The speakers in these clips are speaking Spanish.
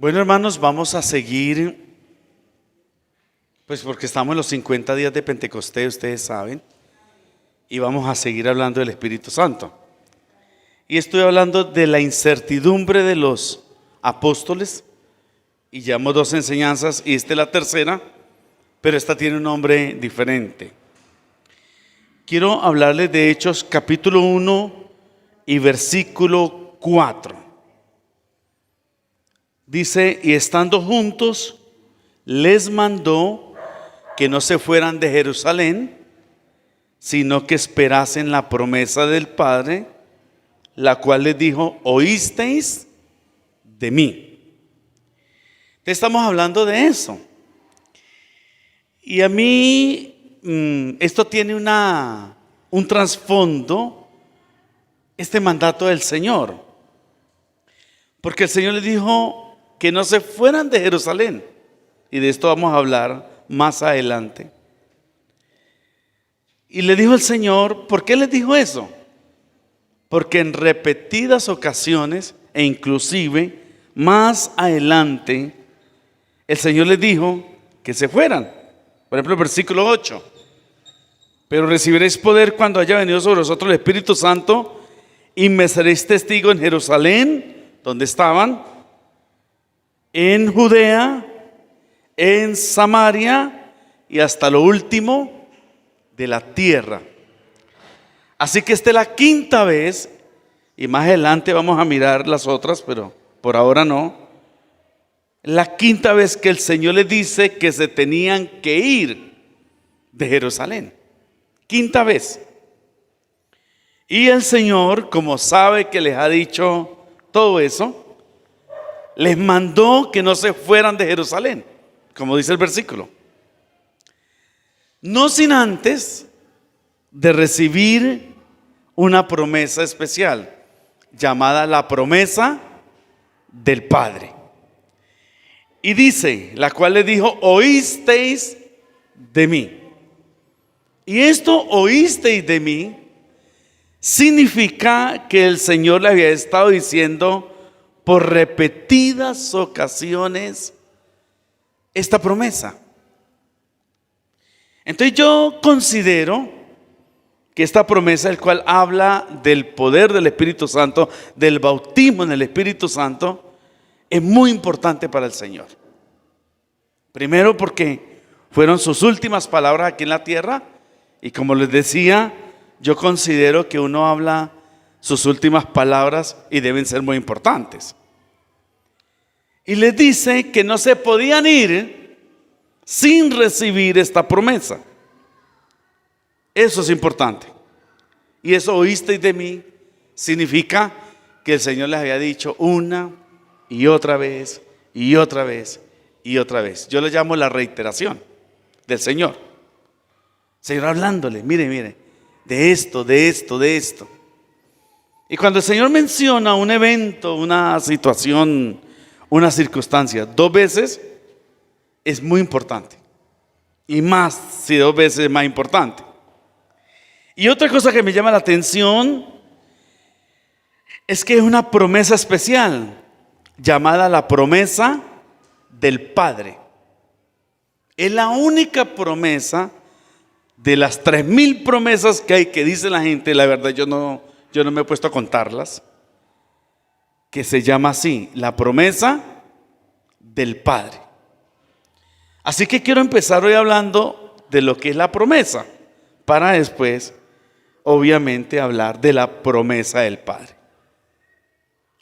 Bueno, hermanos, vamos a seguir, pues porque estamos en los 50 días de Pentecostés, ustedes saben, y vamos a seguir hablando del Espíritu Santo. Y estoy hablando de la incertidumbre de los apóstoles, y llevamos 2 enseñanzas, y esta es la tercera, pero esta tiene un nombre diferente. Quiero hablarles de Hechos capítulo 1 y versículo 4. Dice: y estando juntos, les mandó que no se fueran de Jerusalén, sino que esperasen la promesa del Padre, la cual les dijo: oísteis de mí. Estamos hablando de eso. Y a mí esto tiene un trasfondo, este mandato del Señor. Porque el Señor les dijo que no se fueran de Jerusalén. Y de esto vamos a hablar más adelante. Y le dijo el Señor, ¿por qué les dijo eso? Porque en repetidas ocasiones, e inclusive más adelante, el Señor les dijo que se fueran. Por ejemplo, el versículo 8. Pero recibiréis poder cuando haya venido sobre vosotros el Espíritu Santo, y me seréis testigo en Jerusalén, donde estaban, en Judea, en Samaria y hasta lo último de la tierra. Así que esta es la 5ª vez, y más adelante vamos a mirar las otras, pero por ahora no. La 5ª vez que el Señor les dice que se tenían que ir de Jerusalén. 5ª vez. Y el Señor, como sabe que les ha dicho todo eso, les mandó que no se fueran de Jerusalén, como dice el versículo. No sin antes de recibir una promesa especial, llamada la promesa del Padre. Y dice, la cual les dijo: oísteis de mí. Y esto, oísteis de mí, significa que el Señor le había estado diciendo por repetidas ocasiones esta promesa. Entonces yo considero que esta promesa, el cual habla del poder del Espíritu Santo, del bautismo en el Espíritu Santo, es muy importante para el Señor. Primero porque fueron sus últimas palabras aquí en la tierra, y como les decía, yo considero que uno habla sus últimas palabras y deben ser muy importantes. Y les dice que no se podían ir sin recibir esta promesa. Eso es importante. Y eso, oísteis de mí, significa que el Señor les había dicho una y otra vez y otra vez y otra vez. Yo le llamo la reiteración del Señor. Señor hablándole, mire, de esto, de esto, de esto. Y cuando el Señor menciona un evento, una situación, una circunstancia 2 veces, es muy importante. Y más si 2 veces es más importante. Y otra cosa que me llama la atención es que es una promesa especial, llamada la promesa del Padre. Es la única promesa de las 3,000 promesas que hay, que dice la gente. La verdad yo no me he puesto a contarlas, que se llama así, la promesa del Padre. Así que quiero empezar hoy hablando de lo que es la promesa, para después, obviamente, hablar de la promesa del Padre.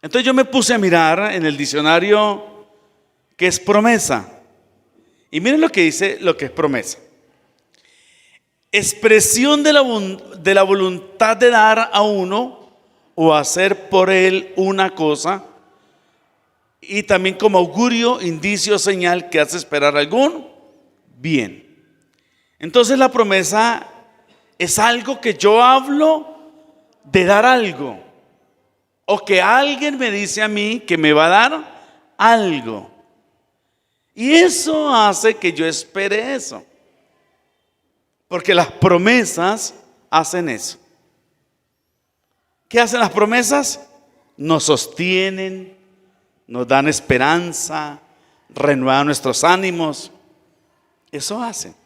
Entonces yo me puse a mirar en el diccionario qué es promesa. Y miren lo que dice lo que es promesa: expresión de la voluntad de dar a uno o hacer por él una cosa, y también como augurio, indicio, señal que hace esperar algún bien. Entonces la promesa es algo que yo hablo de dar algo, o que alguien me dice a mí que me va a dar algo, y eso hace que yo espere eso. Porque las promesas hacen eso. ¿Qué hacen las promesas? Nos sostienen, nos dan esperanza, renuevan nuestros ánimos. Eso hacen.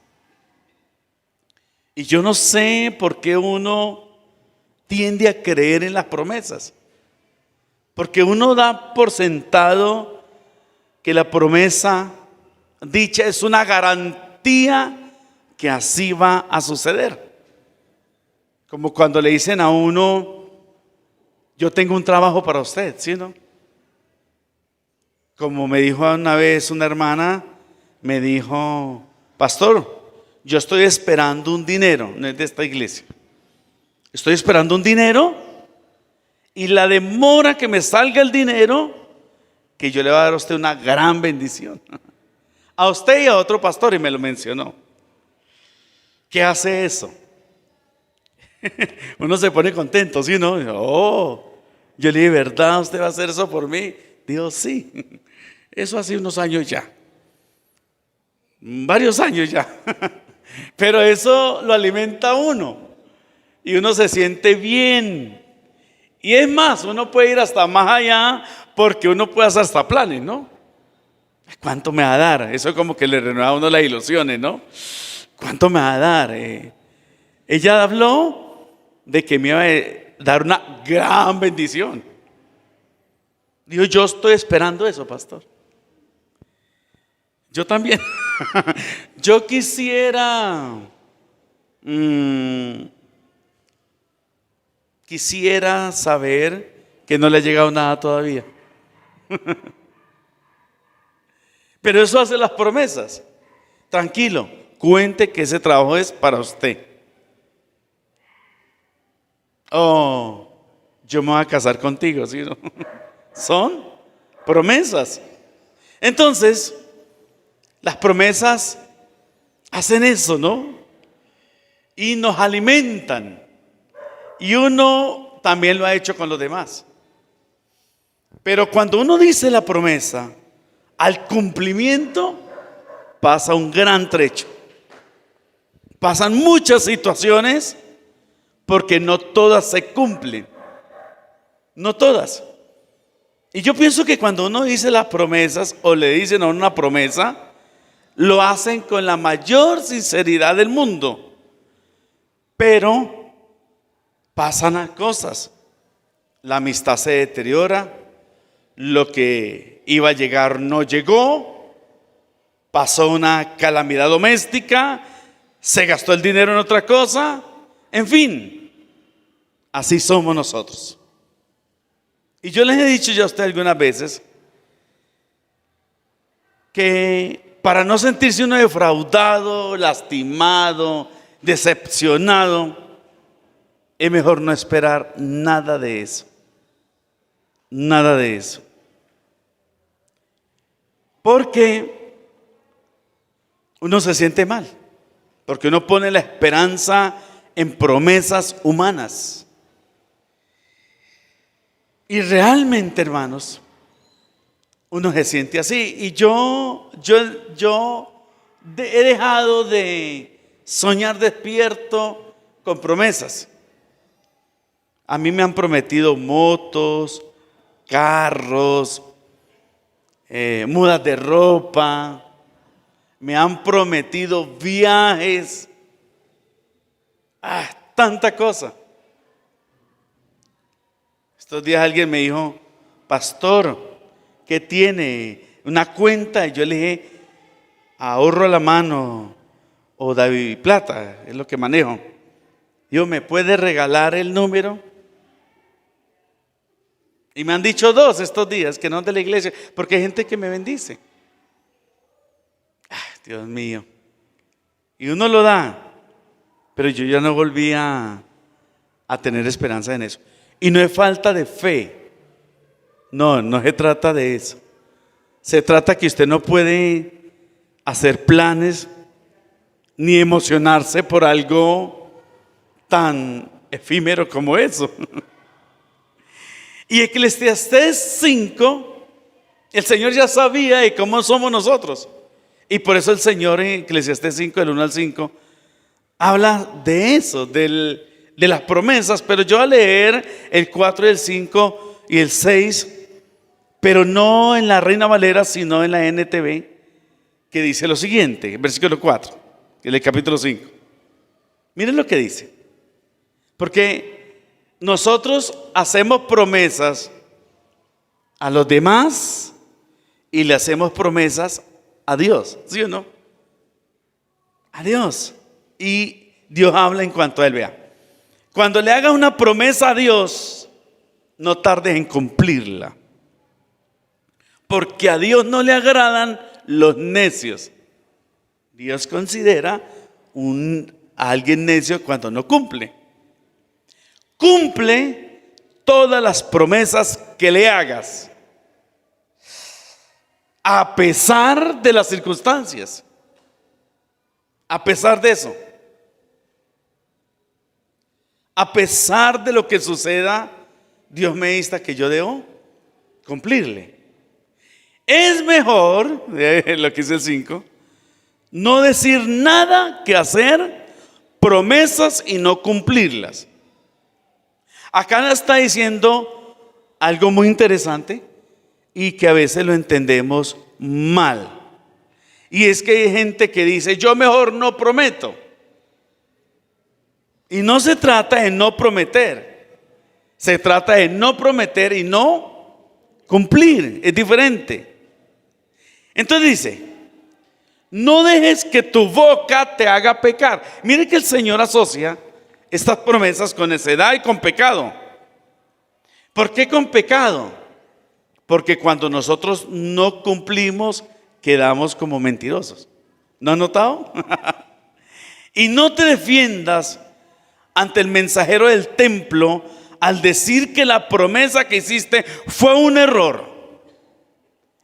Y yo no sé por qué uno tiende a creer en las promesas. Porque uno da por sentado que la promesa dicha es una garantía que así va a suceder. Como cuando le dicen a uno, yo tengo un trabajo para usted, ¿sí, no? Como me dijo una vez una hermana, me dijo, pastor, yo estoy esperando un dinero, no es de esta iglesia. Estoy esperando un dinero y la demora que me salga el dinero, que yo le voy a dar a usted una gran bendición. A usted y a otro pastor, y me lo mencionó. ¿Qué hace eso? Uno se pone contento, ¿sí, no? Oh, yo le dije, ¿verdad? ¿Usted va a hacer eso por mí? Dijo, sí. Eso hace unos años ya. Varios años ya. Pero eso lo alimenta a uno. Y uno se siente bien. Y es más, uno puede ir hasta más allá porque uno puede hacer hasta planes, ¿no? ¿Cuánto me va a dar? Eso como que le renueva a uno las ilusiones, ¿no? ¿Cuánto me va a dar? Ella habló de que me iba a dar una gran bendición. Dijo, yo estoy esperando eso, pastor. Yo también. Yo quisiera saber que no le ha llegado nada todavía. Pero eso hace las promesas. Tranquilo, cuente que ese trabajo es para usted. Oh, yo me voy a casar contigo, ¿sí? ¿No? Son promesas. Entonces, las promesas hacen eso, ¿no? Y nos alimentan. Y uno también lo ha hecho con los demás. Pero cuando uno dice la promesa, al cumplimiento pasa un gran trecho. Pasan muchas situaciones porque no todas se cumplen. No todas. Y yo pienso que cuando uno dice las promesas o le dicen a uno una promesa, lo hacen con la mayor sinceridad del mundo. Pero pasan las cosas. La amistad se deteriora. Lo que iba a llegar no llegó. Pasó una calamidad doméstica. Se gastó el dinero en otra cosa. En fin, así somos nosotros. Y yo les he dicho ya a usted algunas veces que para no sentirse uno defraudado, lastimado, decepcionado, es mejor no esperar nada de eso. Nada de eso. Porque uno se siente mal. Porque uno pone la esperanza en promesas humanas. Y realmente, hermanos, uno se siente así. Y yo he dejado de soñar despierto con promesas. A mí me han prometido motos, carros, mudas de ropa. Me han prometido viajes. Tanta cosa. Estos días alguien me dijo, pastor, ¿qué tiene? Una cuenta. Y yo le dije, ahorro a la mano o David Plata, es lo que manejo. Digo, ¿me puede regalar el número? Y me han dicho dos estos días, que no de la iglesia, porque hay gente que me bendice. Dios mío. Y uno lo da, pero yo ya no volví a tener esperanza en eso. Y no es falta de fe. No se trata de eso. Se trata que usted no puede hacer planes ni emocionarse por algo tan efímero como eso. Y Eclesiastés 5, el Señor ya sabía de cómo somos nosotros. Y por eso el Señor en Eclesiastés 5, del 1 al 5, habla de eso, de las promesas. Pero yo voy a leer el 4, el 5 y el 6 pero no en la Reina Valera, sino en la NTV, que dice lo siguiente, versículo 4, en el capítulo 5. Miren lo que dice. Porque nosotros hacemos promesas a los demás y le hacemos promesas a Dios, ¿sí o no? A Dios. Y Dios habla en cuanto a Él. Vea, cuando le hagas una promesa a Dios, no tardes en cumplirla, porque a Dios no le agradan los necios. Dios considera a alguien necio cuando no cumple. Cumple todas las promesas que le hagas, a pesar de las circunstancias, a pesar de eso, a pesar de lo que suceda. Dios me insta que yo debo cumplirle. Es mejor, lo que dice el 5, no decir nada que hacer promesas y no cumplirlas. Acá está diciendo algo muy interesante y que a veces lo entendemos mal. Y es que hay gente que dice, yo mejor no prometo. Y no se trata de no prometer. Se trata de no prometer y no cumplir. Es diferente. Entonces dice, no dejes que tu boca te haga pecar. Mire que el Señor asocia estas promesas con necedad y con pecado. ¿Por qué con pecado? Porque cuando nosotros no cumplimos, quedamos como mentirosos. ¿No has notado? Y no te defiendas ante el mensajero del templo al decir que la promesa que hiciste fue un error.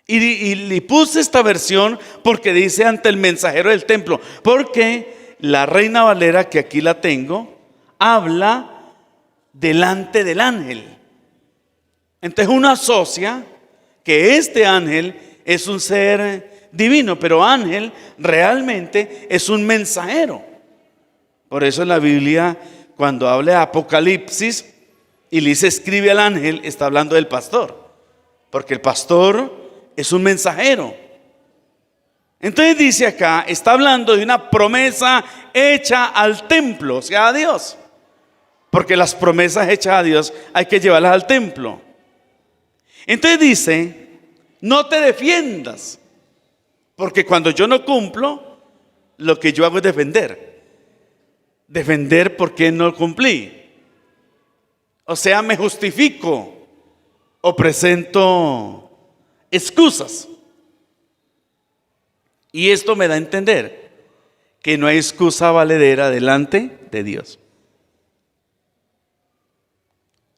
Y le puse esta versión porque dice ante el mensajero del templo, porque la Reina Valera, que aquí la tengo, habla delante del ángel. Entonces uno asocia que este ángel es un ser divino, pero ángel realmente es un mensajero. Por eso en la Biblia, cuando habla de Apocalipsis y le dice escribe al ángel, está hablando del pastor, porque el pastor es un mensajero. Entonces dice acá, está hablando de una promesa hecha al templo, o sea, a Dios, porque las promesas hechas a Dios hay que llevarlas al templo. Entonces dice, no te defiendas, porque cuando yo no cumplo, lo que yo hago es defender porque no cumplí. O sea, me justifico o presento excusas. Y esto me da a entender que no hay excusa valedera delante de Dios.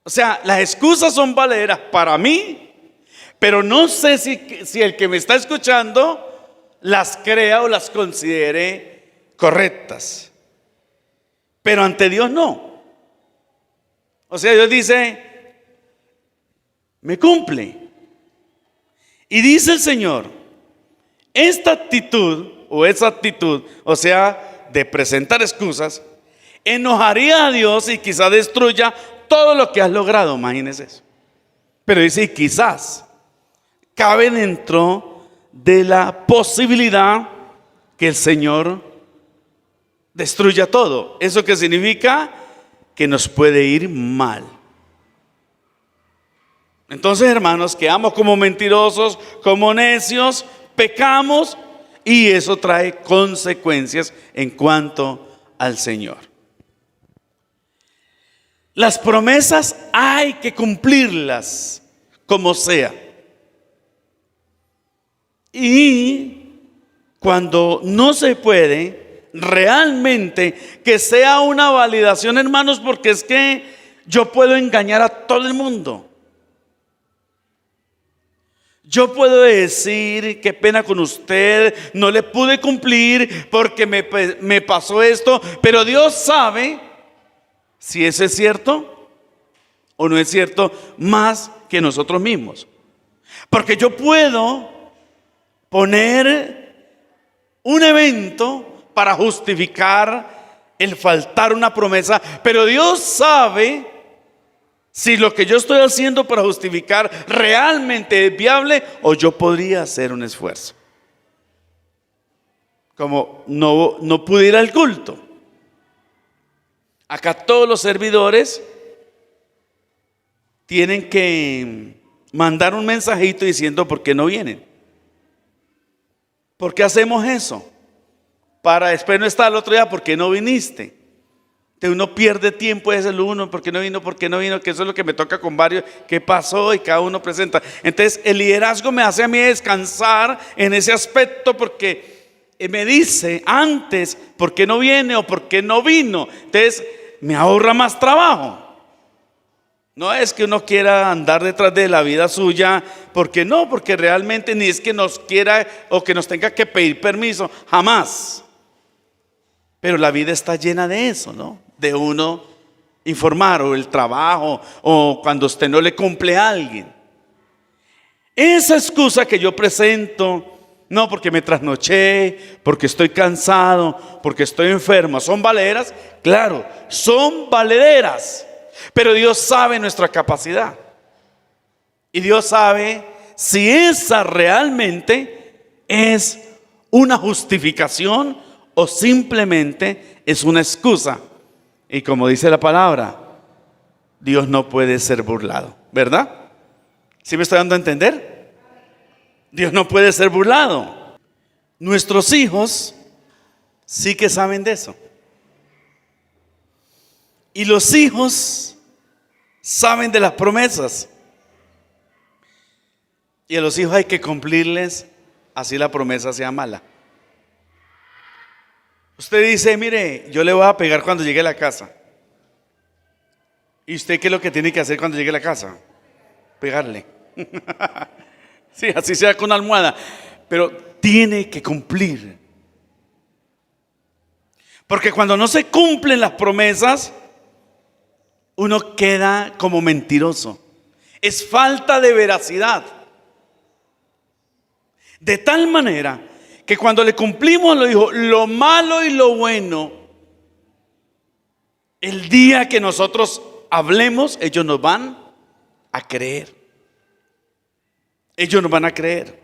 O sea, las excusas son valederas para mí, pero no sé si el que me está escuchando las crea o las considere correctas. Pero ante Dios no. O sea, Dios dice, me cumple. Y dice el Señor, esta actitud o esa actitud, o sea, de presentar excusas, enojaría a Dios y quizás destruya todo lo que has logrado. Imagínense eso. Pero dice, y quizás cabe dentro de la posibilidad que el Señor destruya todo. ¿Eso qué significa? Que nos puede ir mal. Entonces, hermanos, quedamos como mentirosos, como necios, pecamos y eso trae consecuencias en cuanto al Señor. Las promesas hay que cumplirlas como sea. Y cuando no se puede, realmente que sea una validación, hermanos, porque es que yo puedo engañar a todo el mundo. Yo puedo decir, qué pena con usted, no le pude cumplir porque me pasó esto, pero Dios sabe si eso es cierto o no es cierto, más que nosotros mismos. Porque yo puedo poner un evento para justificar el faltar una promesa, pero Dios sabe Si lo que yo estoy haciendo para justificar realmente es viable o yo podría hacer un esfuerzo. Como no pude ir al culto. Acá todos los servidores tienen que mandar un mensajito diciendo por qué no vienen. ¿Por qué hacemos eso? Para después no estar el otro día, ¿por qué no viniste? Entonces uno pierde tiempo, es el uno, ¿por qué no vino? ¿Por qué no vino? Que eso es lo que me toca con varios, ¿qué pasó? Y cada uno presenta. Entonces el liderazgo me hace a mí descansar en ese aspecto, porque me dice antes por qué no viene o por qué no vino. Entonces me ahorra más trabajo. No es que uno quiera andar detrás de la vida suya, porque no, porque realmente ni es que nos quiera o que nos tenga que pedir permiso, jamás. Pero la vida está llena de eso, ¿no? De uno informar, o el trabajo, o cuando usted no le cumple a alguien. Esa excusa que yo presento, no porque me trasnoché, porque estoy cansado, porque estoy enfermo, ¿son valederas? Claro, son valederas. Pero Dios sabe nuestra capacidad. Y Dios sabe si esa realmente es una justificación o simplemente es una excusa. Y como dice la palabra, Dios no puede ser burlado, ¿verdad? ¿Sí me estoy dando a entender? Dios no puede ser burlado. Nuestros hijos sí que saben de eso. Y los hijos saben de las promesas. Y a los hijos hay que cumplirles, así la promesa sea mala. Usted dice, mire, yo le voy a pegar cuando llegue a la casa. ¿Y usted qué es lo que tiene que hacer cuando llegue a la casa? Pegarle. Sí, así sea con almohada. Pero tiene que cumplir. Porque cuando no se cumplen las promesas, uno queda como mentiroso. Es falta de veracidad. De tal manera que cuando le cumplimos lo malo y lo bueno, el día que nosotros hablemos, ellos nos van a creer. Ellos nos van a creer.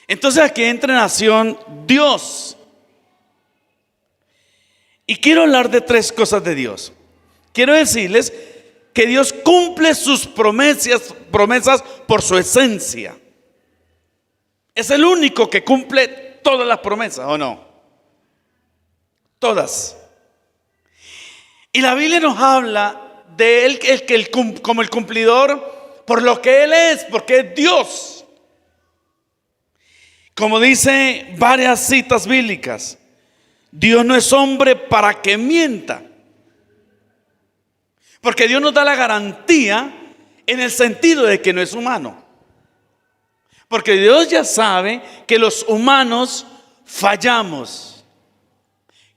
Entonces aquí entra en acción Dios. Y quiero hablar de tres cosas de Dios. Quiero decirles que Dios cumple sus promesas por su esencia. Es el único que cumple todas las promesas, ¿o no? Todas. Y la Biblia nos habla de él como el cumplidor por lo que Él es, porque es Dios. Como dice varias citas bíblicas, Dios no es hombre para que mienta. Porque Dios nos da la garantía en el sentido de que no es humano. Porque Dios ya sabe que los humanos fallamos,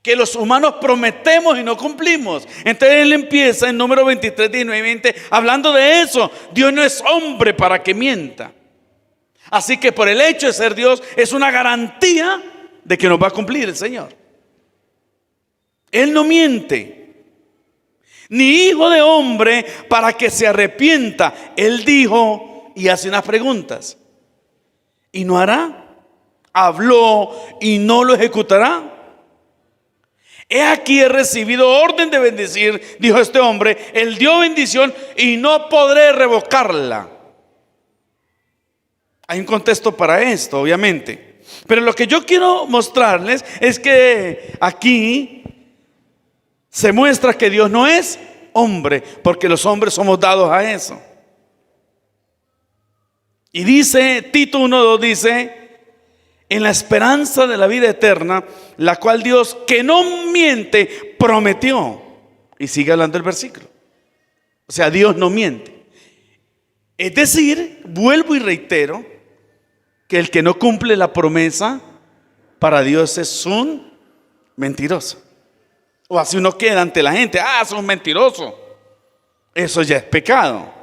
que los humanos prometemos y no cumplimos. Entonces Él empieza en número 23, 19 y 20 hablando de eso. Dios no es hombre para que mienta. Así que por el hecho de ser Dios es una garantía de que nos va a cumplir el Señor. Él no miente. Ni hijo de hombre para que se arrepienta. Él dijo y hace unas preguntas. ¿Y no hará? ¿Habló y no lo ejecutará? He aquí he recibido orden de bendecir, dijo este hombre. Él dio bendición y no podré revocarla. Hay un contexto para esto, obviamente. Pero lo que yo quiero mostrarles es que aquí se muestra que Dios no es hombre, porque los hombres somos dados a eso. Y dice, Tito 1:2 dice, en la esperanza de la vida eterna, la cual Dios, que no miente, prometió. Y sigue hablando el versículo. O sea, Dios no miente. Es decir, vuelvo y reitero, que el que no cumple la promesa, para Dios es un mentiroso. O así uno queda ante la gente, es un mentiroso. Eso ya es pecado.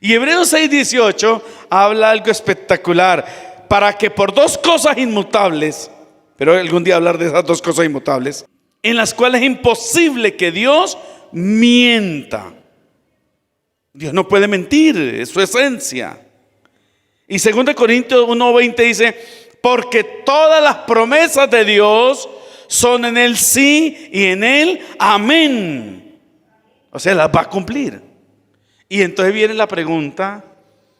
Y Hebreos 6:18 habla algo espectacular. Para que por dos cosas inmutables, pero algún día hablar de esas dos cosas inmutables, en las cuales es imposible que Dios mienta. Dios no puede mentir, es su esencia. Y 2 Corintios 1:20 dice, porque todas las promesas de Dios son en Él sí y en Él amén. O sea, las va a cumplir. Y entonces viene la pregunta,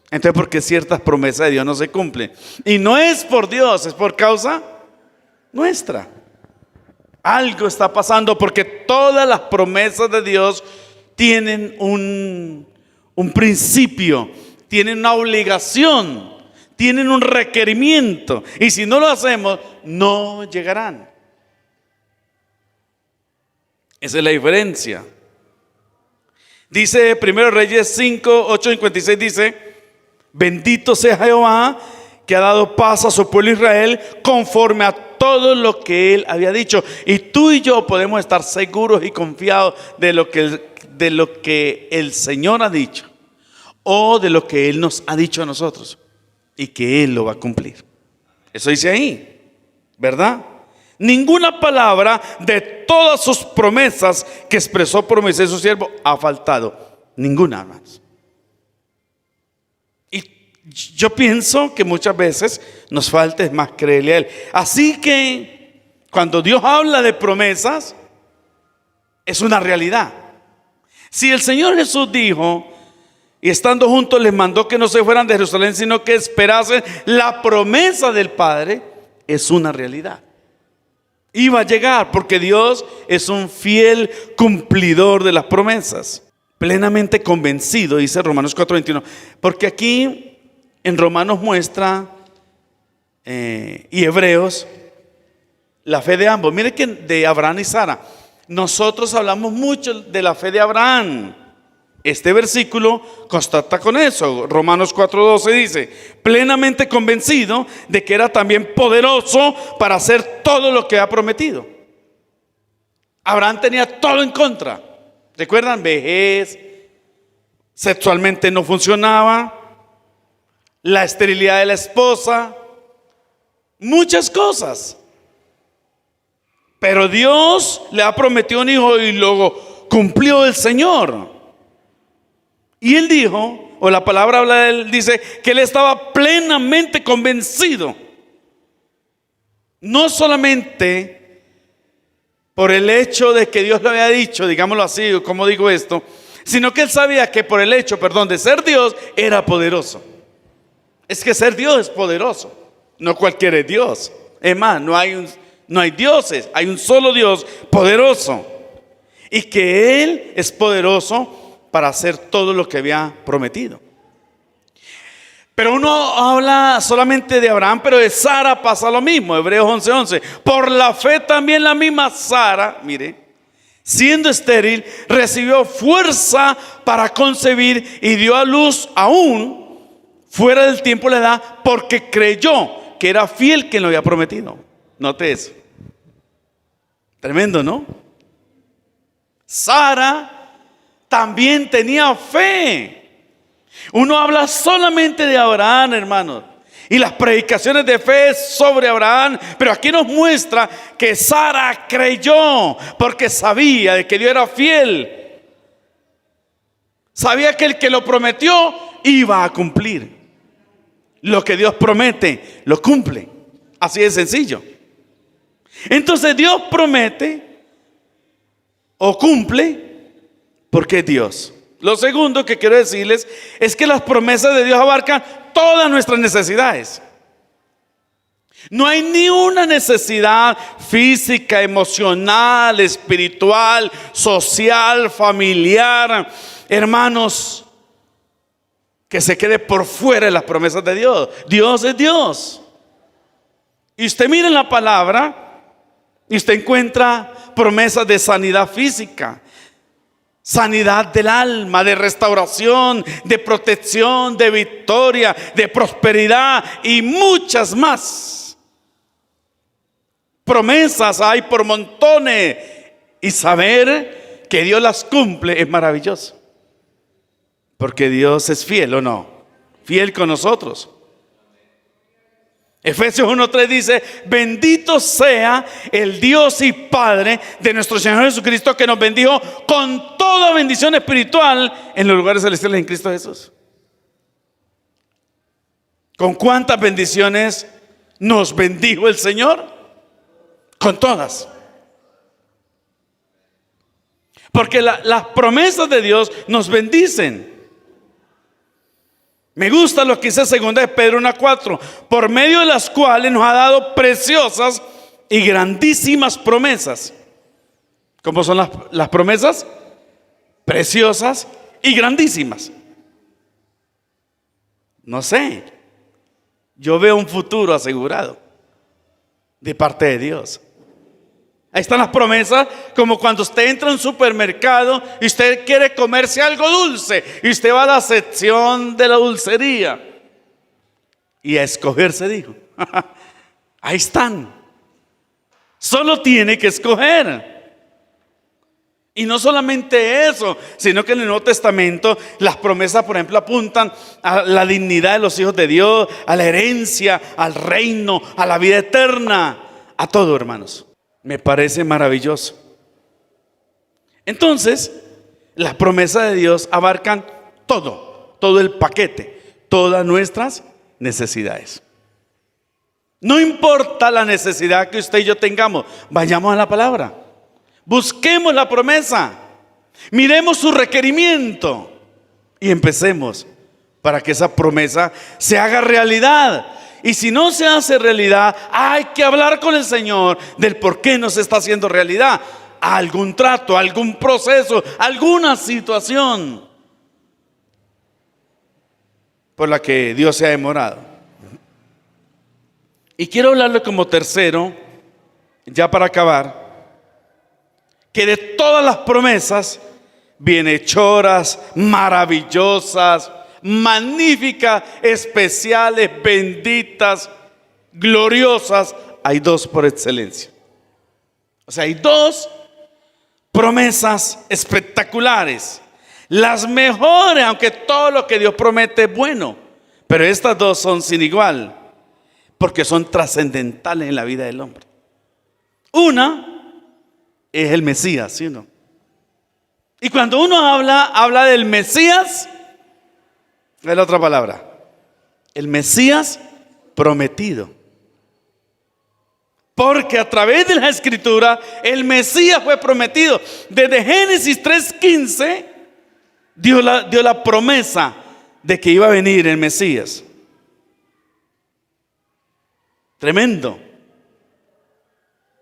entonces ¿por qué ciertas promesas de Dios no se cumplen? Y no es por Dios, es por causa nuestra. Algo está pasando porque todas las promesas de Dios tienen un principio, tienen una obligación, tienen un requerimiento. Y si no lo hacemos, no llegarán. Esa es la diferencia. Dice 1 Reyes 5, 8, 56, dice, bendito sea Jehová que ha dado paz a su pueblo Israel conforme a todo lo que Él había dicho. Y tú y yo podemos estar seguros y confiados de lo que el Señor ha dicho o de lo que Él nos ha dicho a nosotros y que Él lo va a cumplir. Eso dice ahí, ¿verdad? Ninguna palabra de todas sus promesas que expresó por Moisés su siervo ha faltado. Ninguna más. Y yo pienso que muchas veces nos falta es más creerle a Él. Así que cuando Dios habla de promesas, es una realidad. Si el Señor Jesús dijo, y estando juntos les mandó que no se fueran de Jerusalén, sino que esperasen la promesa del Padre, es una realidad. Iba a llegar porque Dios es un fiel cumplidor de las promesas. Plenamente convencido, dice Romanos 4:21. Porque aquí en Romanos muestra y Hebreos la fe de ambos. Mire que de Abraham y Sara. Nosotros hablamos mucho de la fe de Abraham. Este versículo constata con eso. Romanos 4:12 dice, plenamente convencido de que era también poderoso para hacer todo lo que ha prometido. Abraham tenía todo en contra. ¿Recuerdan? Vejez, sexualmente no funcionaba, la esterilidad de la esposa, muchas cosas. Pero Dios le ha prometido un hijo y luego cumplió el Señor. Y él dijo, o la palabra habla de él, dice que él estaba plenamente convencido. No solamente por el hecho de que Dios lo había dicho, digámoslo así, como digo esto, sino que él sabía que por el hecho, de ser Dios, era poderoso. Es que ser Dios es poderoso. No cualquiera es Dios. Es más, no hay dioses, hay un solo Dios poderoso. Y que Él es poderoso para hacer todo lo que había prometido. Pero uno habla solamente de Abraham, pero de Sara pasa lo mismo. Hebreos 11:11. Por la fe también la misma Sara, mire, siendo estéril, recibió fuerza para concebir y dio a luz aún fuera del tiempo de la edad, porque creyó que era fiel quien lo había prometido. Note eso. Tremendo, ¿no? Sara también tenía fe. Uno habla solamente de Abraham, hermanos, y las predicaciones de fe sobre Abraham, pero aquí nos muestra que Sara creyó porque sabía de que Dios era fiel. Sabía que el que lo prometió iba a cumplir. Lo que Dios promete, lo cumple. Así de sencillo. Entonces Dios promete o cumple porque es Dios. Lo segundo que quiero decirles es que las promesas de Dios abarcan todas nuestras necesidades. No hay ni una necesidad física, emocional, espiritual, social, familiar, hermanos, que se quede por fuera de las promesas de Dios. Dios es Dios. Y usted mira en la palabra y usted encuentra promesas de sanidad física, sanidad del alma, de restauración, de protección, de victoria, de prosperidad y muchas más. Promesas hay por montones y saber que Dios las cumple es maravilloso. Porque Dios es fiel, ¿o no? Fiel con nosotros. Efesios 1:3 dice: bendito sea el Dios y Padre de nuestro Señor Jesucristo, que nos bendijo con toda bendición espiritual en los lugares celestiales en Cristo Jesús. ¿Con cuántas bendiciones nos bendijo el Señor? Con todas. Porque las promesas de Dios nos bendicen. Me gusta lo que dice 2 de Pedro 1:4, por medio de las cuales nos ha dado preciosas y grandísimas promesas. ¿Cómo son las promesas? Preciosas y grandísimas. No sé, yo veo un futuro asegurado de parte de Dios. Ahí están las promesas, como cuando usted entra a un supermercado y usted quiere comerse algo dulce y usted va a la sección de la dulcería y a escoger se dijo. Ahí están. Solo tiene que escoger. Y no solamente eso, sino que en el Nuevo Testamento las promesas, por ejemplo, apuntan a la dignidad de los hijos de Dios, a la herencia, al reino, a la vida eterna, a todo, hermanos. Me parece maravilloso. Entonces, las promesas de Dios abarcan todo el paquete, todas nuestras necesidades. No importa la necesidad que usted y yo tengamos, vayamos a la palabra, busquemos la promesa, miremos su requerimiento y empecemos para que esa promesa se haga realidad. Y si no se hace realidad, hay que hablar con el Señor del por qué no se está haciendo realidad. Algún trato, algún proceso, alguna situación por la que Dios se ha demorado. Y quiero hablarle como tercero, ya para acabar, que de todas las promesas bienhechoras, maravillosas, magníficas, especiales, benditas, gloriosas, hay dos por excelencia. O sea, hay dos promesas espectaculares, las mejores, aunque todo lo que Dios promete es bueno, pero estas dos son sin igual, porque son trascendentales en la vida del hombre. Una es el Mesías, ¿sí o no? Y cuando uno habla del Mesías, es la otra palabra, el Mesías prometido. Porque a través de la Escritura el Mesías fue prometido. Desde Génesis 3:15 dio la promesa de que iba a venir el Mesías. Tremendo.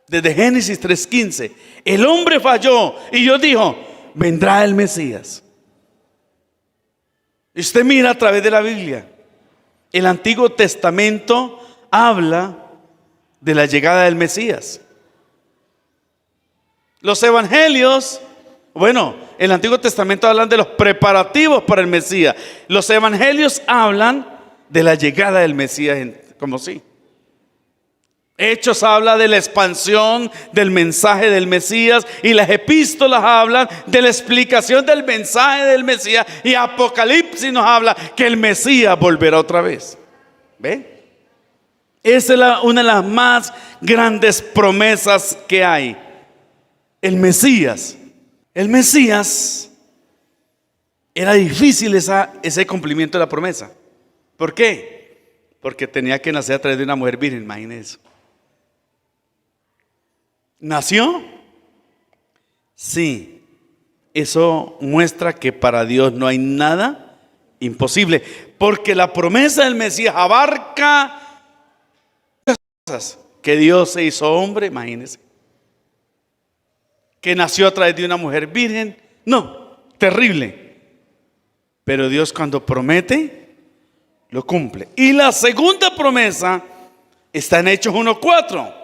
Desde Génesis 3:15 el hombre falló y Dios dijo: vendrá el Mesías. Y usted mira a través de la Biblia, el Antiguo Testamento habla de la llegada del Mesías. Los evangelios, bueno, el Antiguo Testamento hablan de los preparativos para el Mesías. Los evangelios hablan de la llegada del Mesías, como sí. Hechos habla de la expansión del mensaje del Mesías, y las epístolas hablan de la explicación del mensaje del Mesías, y Apocalipsis nos habla que el Mesías volverá otra vez. ¿Ve? Esa es una de las más grandes promesas que hay. El Mesías. El Mesías era difícil ese cumplimiento de la promesa. ¿Por qué? Porque tenía que nacer a través de una mujer virgen, imagínense. ¿Nació? Sí. Eso muestra que para Dios no hay nada imposible, porque la promesa del Mesías abarca las cosas. Que Dios se hizo hombre, imagínense. Que nació a través de una mujer virgen. No, terrible. Pero Dios, cuando promete, lo cumple. Y la segunda promesa está en Hechos 1:4.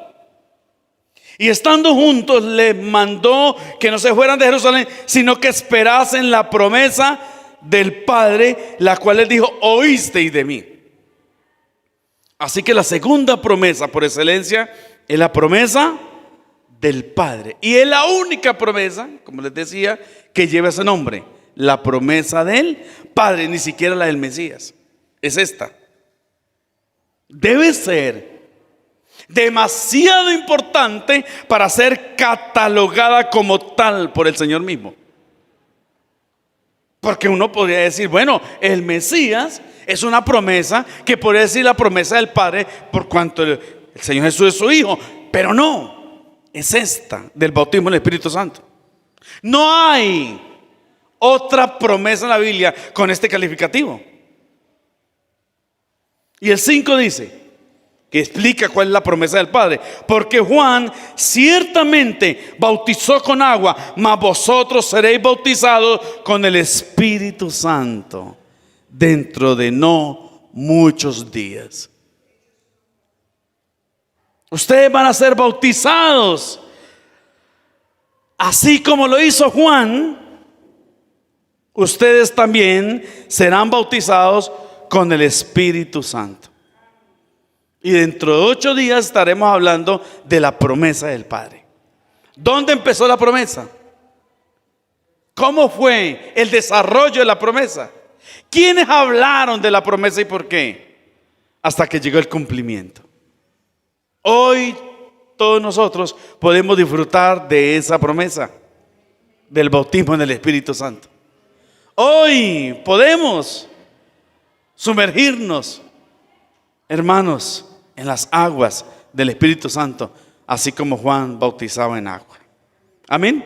Y estando juntos les mandó que no se fueran de Jerusalén, sino que esperasen la promesa del Padre, la cual les dijo: oísteis de mí. Así que la segunda promesa por excelencia es la promesa del Padre. Y es la única promesa, como les decía, que lleva ese nombre: la promesa del Padre, ni siquiera la del Mesías. Es esta. debe ser demasiado importante para ser catalogada como tal por el Señor mismo. Porque uno podría decir, bueno, el Mesías es una promesa que podría decir la promesa del Padre por cuanto el Señor Jesús es su Hijo. Pero no, es esta del bautismo en el Espíritu Santo. No hay otra promesa en la Biblia con este calificativo. Y el 5 dice, que explica cuál es la promesa del Padre. Porque Juan ciertamente bautizó con agua, mas vosotros seréis bautizados con el Espíritu Santo dentro de no muchos días. Ustedes van a ser bautizados así como lo hizo Juan. Ustedes también serán bautizados con el Espíritu Santo. Y dentro de 8 días estaremos hablando de la promesa del Padre. ¿Dónde empezó la promesa? ¿Cómo fue el desarrollo de la promesa? ¿Quiénes hablaron de la promesa y por qué? Hasta que llegó el cumplimiento. Hoy todos nosotros podemos disfrutar de esa promesa, del bautismo en el Espíritu Santo. Hoy podemos sumergirnos, hermanos, en las aguas del Espíritu Santo, así como Juan bautizaba en agua. Amén.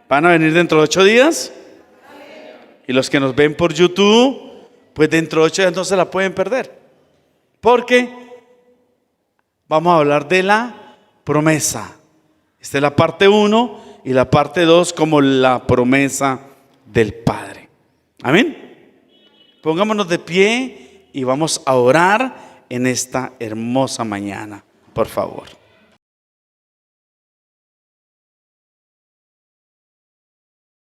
¿Van a venir dentro de 8 días? Y los que nos ven por YouTube, pues dentro de 8 días no se la pueden perder. Porque vamos a hablar de la promesa. Esta es la parte 1 y la parte 2 como la promesa del Padre. Amén. Pongámonos de pie y vamos a orar en esta hermosa mañana, por favor.